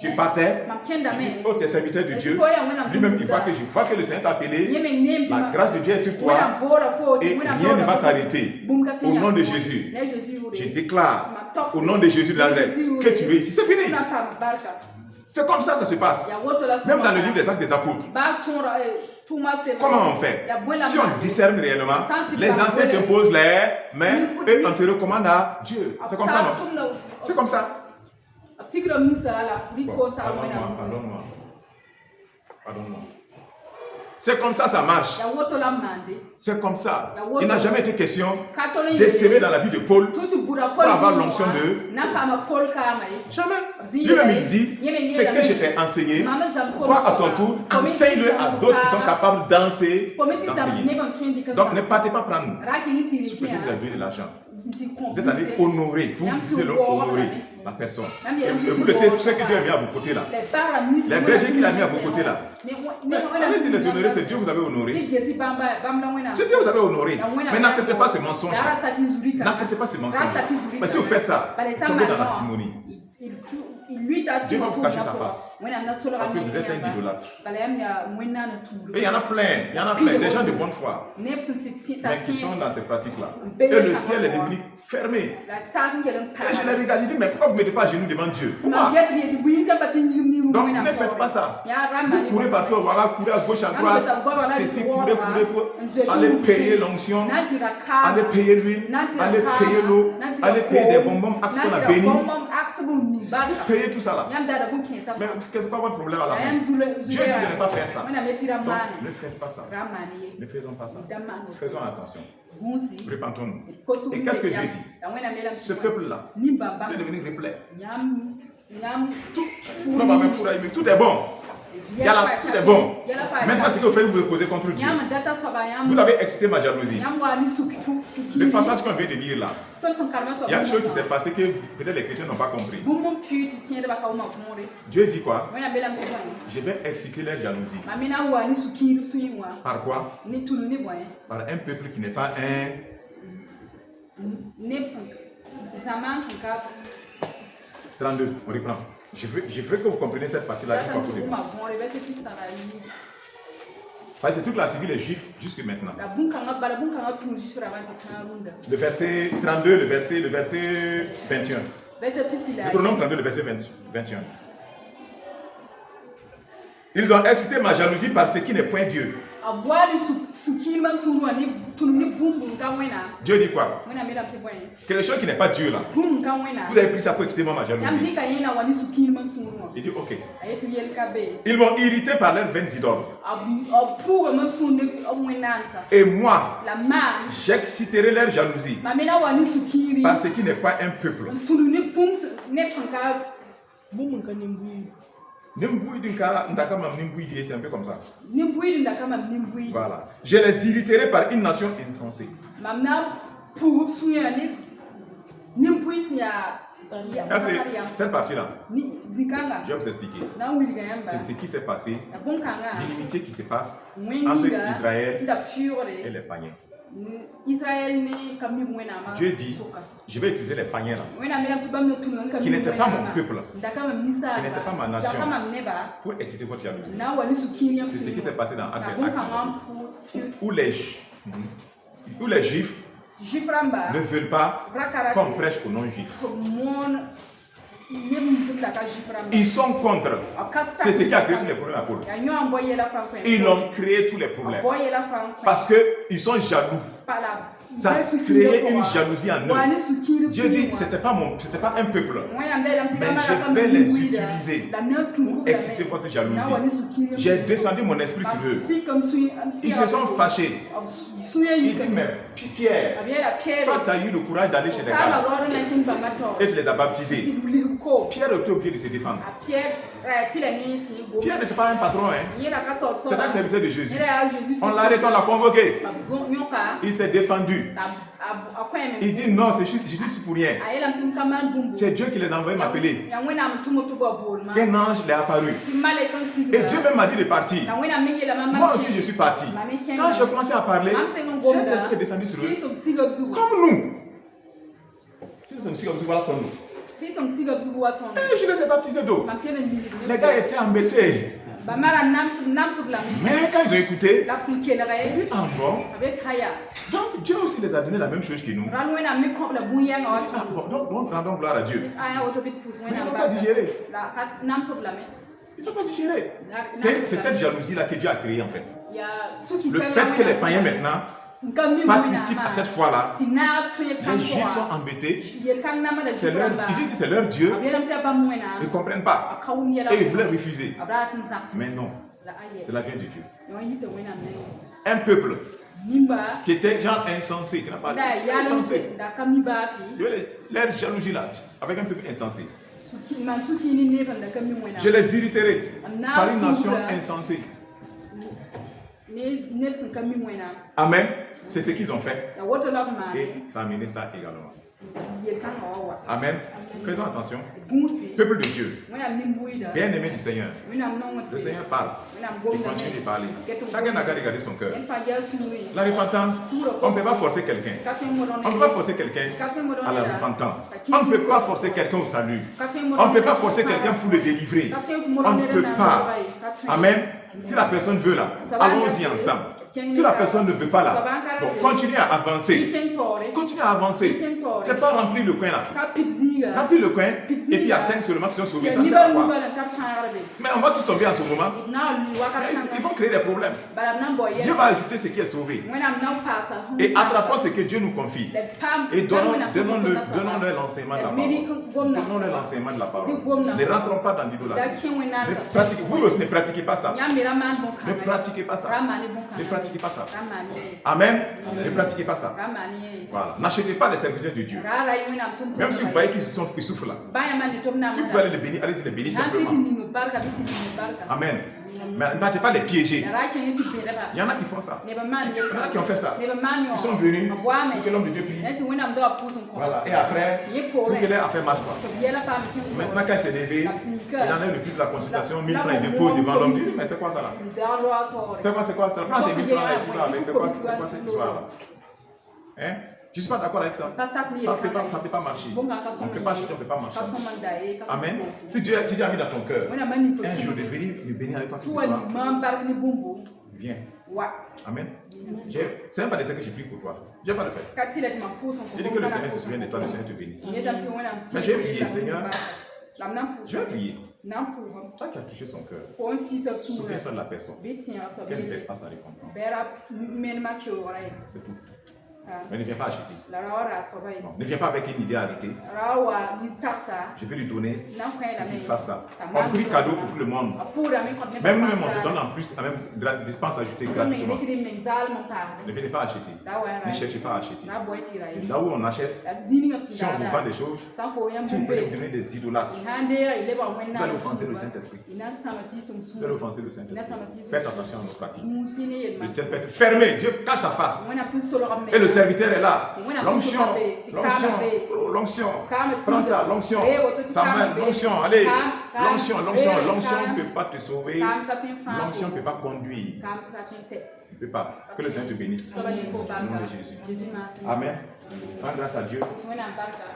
tu partais, oh, tu es serviteur de Dieu. Lui-même, il voit que je vois que le Seigneur t'a appelé. La grâce de Dieu est sur toi. Et rien ne va t'arrêter. Au nom de Jésus, je déclare au nom de Jésus de Nazareth que tu es ici. C'est fini. C'est comme ça se passe. Même dans le livre des Actes des Apôtres. Comment on fait? Si on discerne réellement, les anciens te posent les mains et on te recommande à Dieu. C'est comme ça, non? C'est comme ça. Bon, pardonne-moi. C'est comme ça marche. C'est comme ça. Il n'a jamais été question d'essayer dans la vie de Paul pour avoir l'onction de... Jamais. Lui-même il dit, ce que je t'ai enseigné, toi à ton tour, enseigne-le à d'autres qui sont capables d'enseigner. Donc ne partez pas prendre ce petit peu de l'argent. Vous êtes allé honorer, vous disiez honorer la personne. Et vous le savez, ce que Dieu a mis à vos côtés là. Les bergers qu'il a mis à vos côtés là. Allez-y les honorer, c'est Dieu que vous avez honoré. C'est Dieu que vous avez honoré. Mais n'acceptez pas ce mensonge. N'acceptez pas ce mensonge. Mais si vous faites ça, tombez dans la simonie. Dieu va vous cacher sa face. Parce que vous êtes un idolâtre. Et il y en a plein, des gens de bonne foi, mais qui sont dans ces pratiques-là. Et le ciel est devenu fermé. Et je les regarde, je dis, mais pourquoi vous ne mettez pas à genoux devant Dieu? Pourquoi? Donc ne faites pas ça. Vous courez partout, voilà, courez à gauche, à droite. Ceci, courez pour aller payer l'onction, aller payer l'huile, aller payer l'eau, aller payer des bonbons, axe qu'on a béni. Payez tout ça là. Mais qu'est-ce que votre problème à la fin? Dieu dit de ne pas faire ça. Donc, ne faites pas ça. Ne faisons pas ça. Faisons attention. Repentons-nous. Et qu'est-ce que Dieu dit? Ce peuple-là, Dieu est devenu replet. Tout est bon. Tout est bon. Maintenant, ce que vous faites, vous vous posez contre Dieu. Vous avez excité ma jalousie. Le passage qu'on vient de lire là, il y a une chose qui s'est passée que peut-être les chrétiens n'ont pas compris. Dieu dit quoi? Je vais exciter leur jalousie. Par quoi? Par un peuple qui n'est pas un... 32, on reprend. Je veux que vous compreniez cette partie-là. Parce que toute la suivi les Juifs jusque maintenant. Le verset 32, le verset 21. Deutéronome 32, le verset 21. Ils ont excité ma jalousie par ce qui n'est point Dieu. Dieu dit quoi? Quelque chose qui n'est pas Dieu là. Vous avez pris ça pour exciter ma jalousie. Il dit ok. Ils m'ont irrité par leurs vaines idoles. Et moi, j'exciterai leur jalousie par ce qui n'est pas un peuple. C'est un peu comme ça. Voilà. Je les irriterai par une nation insensée. Cette partie-là, je vais vous expliquer. C'est ce qui s'est passé, l'inimitié qui se passe entre Israël et les païens. Dieu dit, je vais utiliser les païens là, qui n'étaient pas mon peuple, qui n'étaient pas ma nation, pour exciter votre jalousie. C'est ce qui s'est passé dans Actes, où les Juifs ne veulent pas qu'on prêche aux non-Juifs. Ils sont contre. C'est ce qui a créé tous les problèmes à Paul. Ils ont créé tous les problèmes. Parce qu'ils sont jaloux. Ça a créé une jalousie en eux. Dieu dit, ce n'était pas un peuple. Mais je vais les utiliser pour exciter votre jalousie. J'ai descendu mon esprit sur eux. Ils se sont fâchés. Il dit, mais Pierre, toi tu as eu le courage d'aller chez les gars et tu les as baptisés. Pierre était obligé de se défendre. Pierre n'était pas un patron, hein. C'est un serviteur de Jésus. On l'a arrêté, on l'a convoqué. Il s'est défendu. Il dit non, c'est Jésus pour rien. C'est Dieu qui les a envoyés m'appeler. Un ange lui est apparu. Et Dieu même m'a dit de partir. Moi aussi je suis parti. Quand j'ai commencé à parler, cet esprit est descendu sur eux. Comme nous. Si c'est comme nous, voilà ton nous. je les ai baptisés d'eau. Les gars étaient embêtés. Mais quand ils ont écouté, ils disent, ah bon? Donc Dieu aussi les a donné la même chose que nous. Ah bon, donc rendons gloire à Dieu. Mais ils n'ont pas digéré. Ils n'ont pas digéré. C'est cette jalousie-là que Dieu a créée en fait. Le fait que les païens maintenant participent à cette foi-là, les Juifs sont embêtés. Ils disent que c'est leur Dieu. Ils ne comprennent pas. Et ils voulaient refuser. Mais non, cela vient de Dieu. Un peuple qui était genre insensé, qui n'a pas insensé. Leur jalousie là, avec un peuple insensé. Je les irriterai par une nation insensée. Amen. C'est ce qu'ils ont fait. Et ça a amené ça également. Amen. Faisons attention. Peuple de Dieu, bien-aimé du Seigneur. Le Seigneur parle. Il continue de parler. Chacun n'a qu'à regarder son cœur. La repentance, on ne peut pas forcer quelqu'un. On ne peut pas forcer quelqu'un à la repentance. On ne peut pas forcer quelqu'un au salut. On ne peut pas forcer quelqu'un pour le délivrer. On ne peut pas. Amen. Si la personne veut là, allons-y ensemble. Si la personne ne veut pas là, donc continuez à avancer. Continuez à avancer. C'est pas remplir le coin là. Remplir le coin et puis il y a 5 seulement qui sont sauvés. Ça sert à quoi? Mais on va tous tomber en ce moment. Ils vont créer des problèmes. Dieu va ajouter ce qui est sauvé. Et attrapons ce que Dieu nous confie. Et donnons-leur l'enseignement de la parole. Donnons-leur l'enseignement de la parole. Ne rentrons pas dans l'idolâtrie. Vous aussi ne pratiquez pas ça. Ne pratiquez pas ça. Ne pratiquez pas ça. Amen. Ne pratiquez pas ça. Voilà. N'achetez pas les serviteurs de Dieu. Même si vous voyez qu'ils souffrent là. Si vous allez les bénir, allez-y les bénir simplement. Amen. Mais n'allez pas les piéger. Il y en a qui font ça. Il y en a qui ont fait ça. Ils sont venus pour que l'homme de Dieu prie. Voilà. Et après, pour que leur affaire marche pas. Maintenant, quand il s'est levé, il en a le plus de la consultation, 1000 francs, il dépose devant l'homme. Il dit, mais c'est quoi ça là? C'est quoi ça? Prends tes 1000 francs et puis là avec. C'est quoi cette histoire là? Hein? Je ne suis pas d'accord avec ça. Ça ne peut pas marcher. On ne peut pas acheter, on ne peut pas marcher. Amen. Si Dieu a mis dans ton cœur un jour de venir me bénir avec quoi que ce soit, viens. Amen. C'est même pas de ça que j'ai pris pour toi. Je n'ai pas le fait. Je dis que le Seigneur se souvient de toi, le Seigneur te bénisse. Mais j'ai prié, Seigneur. Je vais prier. Toi qui as touché son cœur, souviens-toi de la personne. Qu'elle ne perd pas sa récompense. C'est tout. Mais ne viens pas acheter. Non, ne viens pas avec une idée arrêtée. Je vais lui donner qu'il fasse ça. On prie cadeau pour tout le monde. Même nous-mêmes, on se donne en plus, même dépense ajoutée gratuitement. Ne venez pas acheter. Ne cherchez pas à acheter. Et là où on achète, si on vous vend des choses, si vous pouvez donner des idolâtres, vous allez offenser le Saint-Esprit. Vous allez offenser le Saint-Esprit. Faites attention à nos pratiques. Le ciel peut être fermé. Dieu cache sa face. Et le serviteur est là. L'onction. Prends ça, l'onction. Samuel, l'onction. Allez. L'onction ne peut pas te sauver. L'onction ne peut pas conduire. Ne peut pas. Que le Seigneur te bénisse. Au nom de Jésus. Amen. Rends grâce à Dieu.